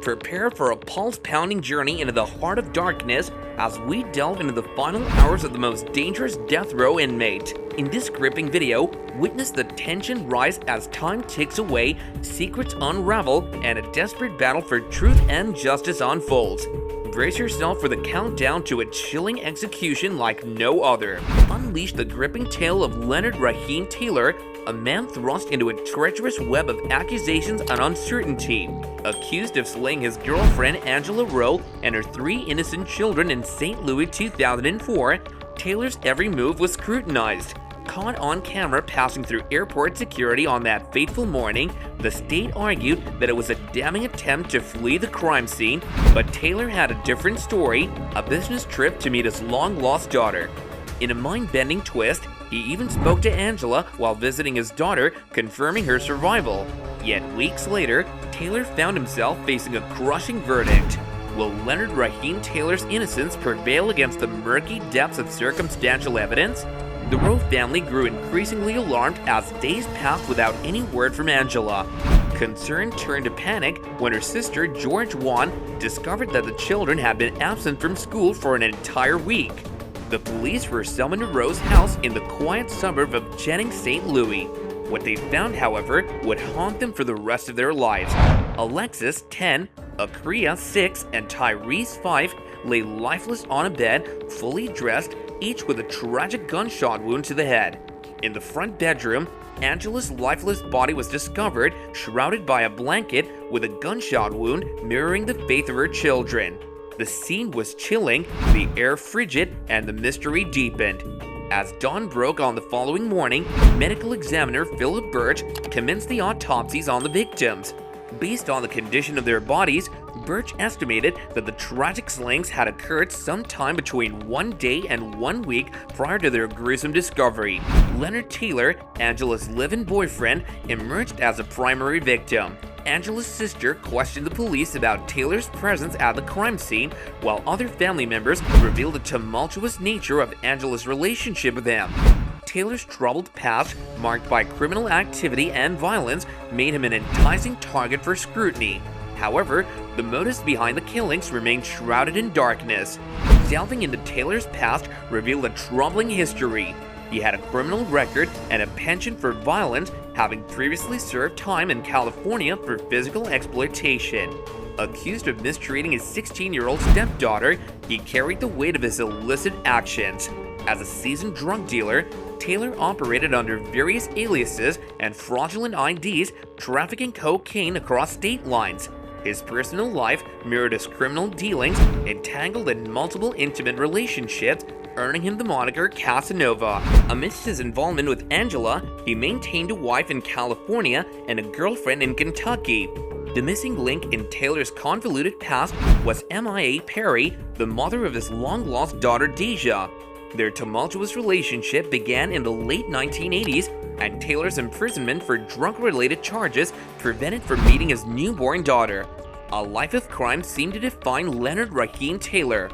Prepare for a pulse-pounding journey into the heart of darkness as we delve into the final hours of the most dangerous death row inmate. In this gripping video, witness the tension rise as time ticks away, secrets unravel, and a desperate battle for truth and justice unfolds. Brace yourself for the countdown to a chilling execution like no other. Unleash the gripping tale of Leonard Raheem Taylor, a man thrust into a treacherous web of accusations and uncertainty. Accused of slaying his girlfriend Angela Rowe and her 3 innocent children in St. Louis 2004, Taylor's every move was scrutinized. Caught on camera passing through airport security on that fateful morning, the state argued that it was a damning attempt to flee the crime scene, but Taylor had a different story, a business trip to meet his long-lost daughter. In a mind-bending twist, he even spoke to Angela while visiting his daughter, confirming her survival. Yet weeks later, Taylor found himself facing a crushing verdict. Will Leonard Raheem Taylor's innocence prevail against the murky depths of circumstantial evidence? The Rowe family grew increasingly alarmed as days passed without any word from Angela. Concern turned to panic when her sister, George Wan, discovered that the children had been absent from school for an entire week. The police were summoned to Rowe's house in the quiet suburb of Jennings, St. Louis. What they found, however, would haunt them for the rest of their lives. Alexis, 10, Akria, 6, and Tyrese, 5, lay lifeless on a bed, fully dressed, each with a tragic gunshot wound to the head. In the front bedroom, Angela's lifeless body was discovered, shrouded by a blanket with a gunshot wound mirroring the fate of her children. The scene was chilling, the air frigid, and the mystery deepened. As dawn broke on the following morning, medical examiner Philip Birch commenced the autopsies on the victims. Based on the condition of their bodies, Birch estimated that the tragic slayings had occurred sometime between 1 day and 1 week prior to their gruesome discovery. Leonard Taylor, Angela's live-in boyfriend, emerged as a primary victim. Angela's sister questioned the police about Taylor's presence at the crime scene, while other family members revealed the tumultuous nature of Angela's relationship with him. Taylor's troubled past, marked by criminal activity and violence, made him an enticing target for scrutiny. However, the motives behind the killings remained shrouded in darkness. Delving into Taylor's past revealed a troubling history. He had a criminal record and a penchant for violence, having previously served time in California for physical exploitation. Accused of mistreating his 16-year-old stepdaughter, he carried the weight of his illicit actions. As a seasoned drug dealer, Taylor operated under various aliases and fraudulent IDs, trafficking cocaine across state lines. His personal life mirrored his criminal dealings, entangled in multiple intimate relationships, earning him the moniker Casanova. Amidst his involvement with Angela, he maintained a wife in California and a girlfriend in Kentucky. The missing link in Taylor's convoluted past was MIA Perry, the mother of his long-lost daughter Deja. Their tumultuous relationship began in the late 1980s, and Taylor's imprisonment for drug-related charges prevented from meeting his newborn daughter. A life of crime seemed to define Leonard Raheem Taylor.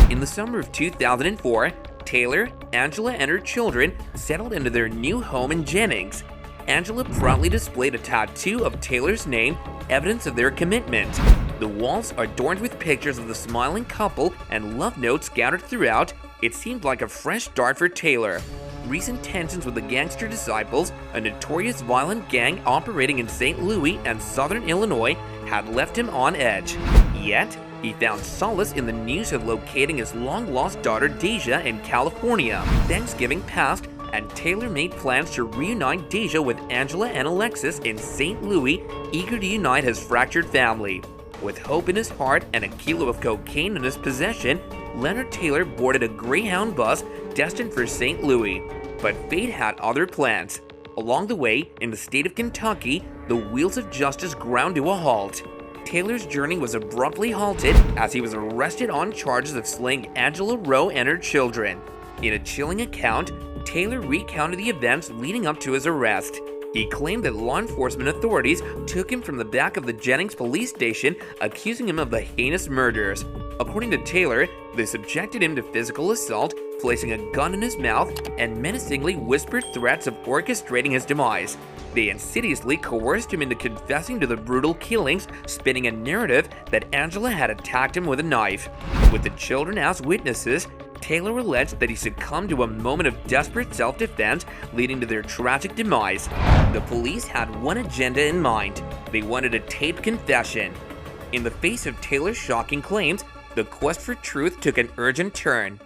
In the summer of 2004, Taylor, Angela, and her children settled into their new home in Jennings. Angela proudly displayed a tattoo of Taylor's name, evidence of their commitment. The walls are adorned with pictures of the smiling couple and love notes scattered throughout. It seemed like a fresh start for Taylor. Recent tensions with the Gangster Disciples, a notorious violent gang operating in St. Louis and southern Illinois, had left him on edge. Yet, he found solace in the news of locating his long-lost daughter Deja in California. Thanksgiving passed, and Taylor made plans to reunite Deja with Angela and Alexis in St. Louis, eager to unite his fractured family. With hope in his heart and a kilo of cocaine in his possession, Leonard Taylor boarded a Greyhound bus destined for St. Louis. But fate had other plans. Along the way, in the state of Kentucky, the wheels of justice ground to a halt. Taylor's journey was abruptly halted as he was arrested on charges of slaying Angela Rowe and her children. In a chilling account, Taylor recounted the events leading up to his arrest. He claimed that law enforcement authorities took him from the back of the Jennings police station, accusing him of the heinous murders. According to Taylor, they subjected him to physical assault, placing a gun in his mouth and menacingly whispered threats of orchestrating his demise. They insidiously coerced him into confessing to the brutal killings, spinning a narrative that Angela had attacked him with a knife. With the children as witnesses, Taylor alleged that he succumbed to a moment of desperate self-defense, leading to their tragic demise. The police had one agenda in mind. They wanted a taped confession. In the face of Taylor's shocking claims, the quest for truth took an urgent turn.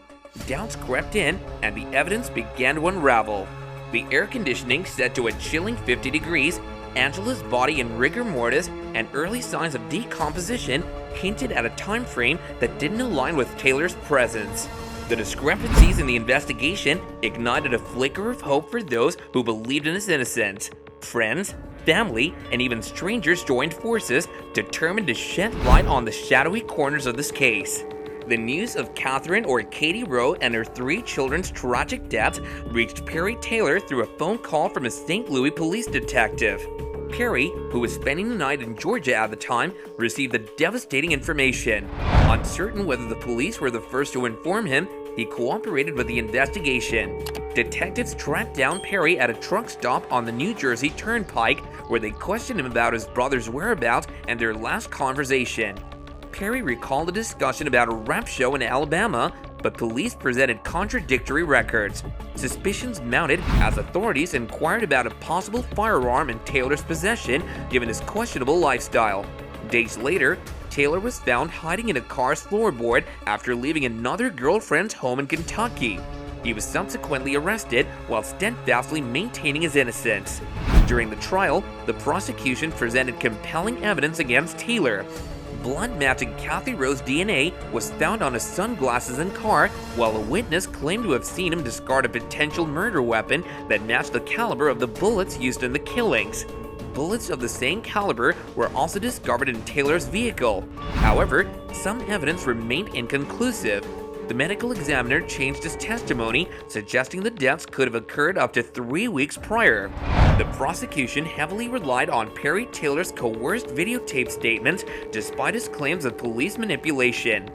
Doubts crept in, and the evidence began to unravel. The air conditioning set to a chilling 50 degrees, Angela's body in rigor mortis, and early signs of decomposition hinted at a time frame that didn't align with Taylor's presence. The discrepancies in the investigation ignited a flicker of hope for those who believed in his innocence. Friends, family, and even strangers joined forces, determined to shed light on the shadowy corners of this case. The news of Catherine or Katie Rowe and her 3 children's tragic deaths reached Perry Taylor through a phone call from a St. Louis police detective. Perry, who was spending the night in Georgia at the time, received the devastating information. Uncertain whether the police were the first to inform him, he cooperated with the investigation. Detectives tracked down Perry at a truck stop on the New Jersey Turnpike, where they questioned him about his brother's whereabouts and their last conversation. Perry recalled a discussion about a rap show in Alabama, but police presented contradictory records. Suspicions mounted as authorities inquired about a possible firearm in Taylor's possession, given his questionable lifestyle. Days later, Taylor was found hiding in a car's floorboard after leaving another girlfriend's home in Kentucky. He was subsequently arrested while steadfastly maintaining his innocence. During the trial, the prosecution presented compelling evidence against Taylor. Blood matching Kathy Rowe's DNA was found on his sunglasses and car, while a witness claimed to have seen him discard a potential murder weapon that matched the caliber of the bullets used in the killings. Bullets of the same caliber were also discovered in Taylor's vehicle. However, some evidence remained inconclusive. The medical examiner changed his testimony, suggesting the deaths could have occurred up to 3 weeks prior. The prosecution heavily relied on Perry Taylor's coerced videotape statements despite his claims of police manipulation.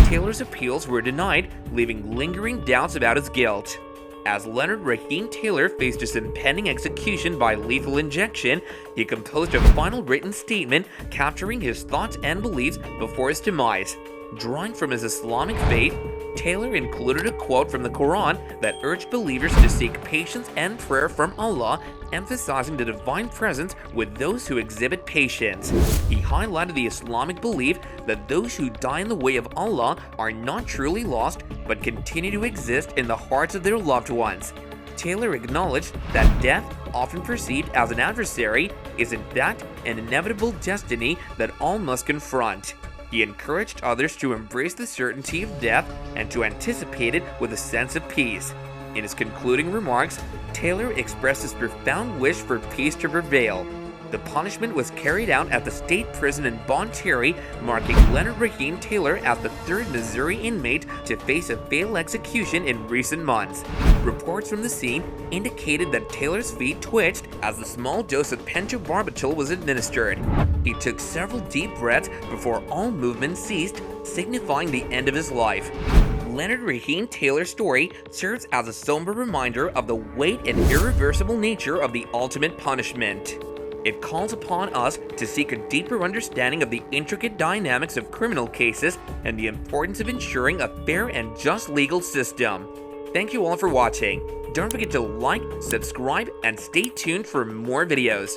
Taylor's appeals were denied, leaving lingering doubts about his guilt. As Leonard Raheem Taylor faced his impending execution by lethal injection, he composed a final written statement capturing his thoughts and beliefs before his demise. Drawing from his Islamic faith, Taylor included a quote from the Quran that urged believers to seek patience and prayer from Allah, emphasizing the divine presence with those who exhibit patience. He highlighted the Islamic belief that those who die in the way of Allah are not truly lost, but continue to exist in the hearts of their loved ones. Taylor acknowledged that death, often perceived as an adversary, is in fact an inevitable destiny that all must confront. He encouraged others to embrace the certainty of death and to anticipate it with a sense of peace. In his concluding remarks, Taylor expressed his profound wish for peace to prevail. The punishment was carried out at the state prison in Bon Terry, marking Leonard Raheem Taylor as the 3rd Missouri inmate to face a fatal execution in recent months. Reports from the scene indicated that Taylor's feet twitched as a small dose of pentobarbital was administered. He took several deep breaths before all movement ceased, signifying the end of his life. Leonard Raheem Taylor's story serves as a somber reminder of the weight and irreversible nature of the ultimate punishment. It calls upon us to seek a deeper understanding of the intricate dynamics of criminal cases and the importance of ensuring a fair and just legal system. Thank you all for watching. Don't forget to like, subscribe, and stay tuned for more videos.